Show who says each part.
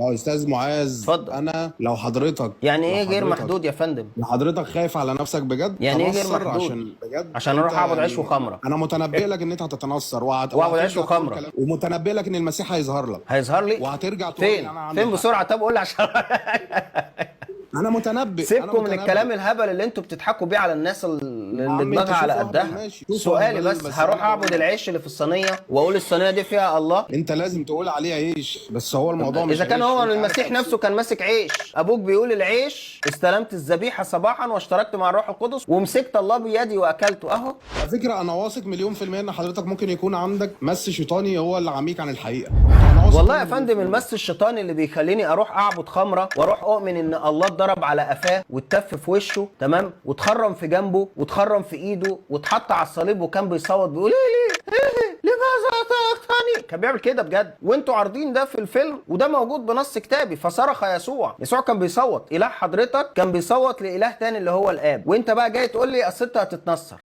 Speaker 1: يا استاذ معاذ،
Speaker 2: اتفضل.
Speaker 1: انا لو حضرتك
Speaker 2: يعني ايه غير
Speaker 1: حضرتك
Speaker 2: محدود يا فندم؟
Speaker 1: لو حضرتك خايف على نفسك بجد
Speaker 2: يعني ايه غير
Speaker 1: تنصر،
Speaker 2: محدود؟
Speaker 1: عشان بجد
Speaker 2: عشان
Speaker 1: انت
Speaker 2: اروح اعبد عيش
Speaker 1: يعني
Speaker 2: وخمره
Speaker 1: انا متنبئ لك ان انت هتتنصر
Speaker 2: واعبد عيش
Speaker 1: وهترجع تقول
Speaker 2: وخمره.
Speaker 1: كلام، ومتنبئ لك ان المسيح هيظهر لك
Speaker 2: هيظهر لي
Speaker 1: وهترجع تقول لي
Speaker 2: فين؟
Speaker 1: انا عندي
Speaker 2: فين
Speaker 1: الحق.
Speaker 2: بسرعه؟ طب قول لي عشان
Speaker 1: انا متنبئ انا
Speaker 2: سيبكم من الكلام
Speaker 1: متنبئ
Speaker 2: الهبل اللي انتوا بتضحكوا بيه على الناس
Speaker 1: يا
Speaker 2: اللي
Speaker 1: عم انت
Speaker 2: دماغها على
Speaker 1: شوف اهبل،
Speaker 2: قدها.
Speaker 1: ماشي، شوف
Speaker 2: سؤالي
Speaker 1: اهبل،
Speaker 2: بس،
Speaker 1: بس
Speaker 2: هروح
Speaker 1: انا
Speaker 2: اعبد
Speaker 1: بقول لك
Speaker 2: العيش اللي في الصينيه واقول الصينيه دي فيها الله؟
Speaker 1: انت لازم تقول عليه عيش، بس هو الموضوع مش
Speaker 2: اذا كان
Speaker 1: عيش،
Speaker 2: هو
Speaker 1: انت عارف
Speaker 2: المسيح نفسه كان ماسك عيش، ابوك بيقول العيش استلمت الذبيحه صباحا واشتركت مع الروح القدس ومسكت الله بيدي واكلته اهو.
Speaker 1: على فكره انا واثق مليون في الميه ان حضرتك ممكن يكون عندك مس شيطاني هو اللي عميك عن الحقيقه. انا واثق
Speaker 2: والله يا
Speaker 1: منه مليون
Speaker 2: فندم
Speaker 1: في المية.
Speaker 2: المس الشيطاني اللي بيخليني اروح اعبد خمره واروح اؤمن ان الله اتضرب على قفاه واتف في وشه، تمام، واتخرم في جنبه واتخرم في ايده واتحط على الصليب وكان بيصوت بيقول ايه لماذا تقتني، كان بيعمل كده بجد، وانتوا عارضين ده في الفيلم وده موجود بنص كتابي. فصرخ يسوع كان بيصوت، اله حضرتك كان بيصوت لاله تاني اللي هو الاب، وانت بقى جاي تقول لي اصل انت هتتنصر.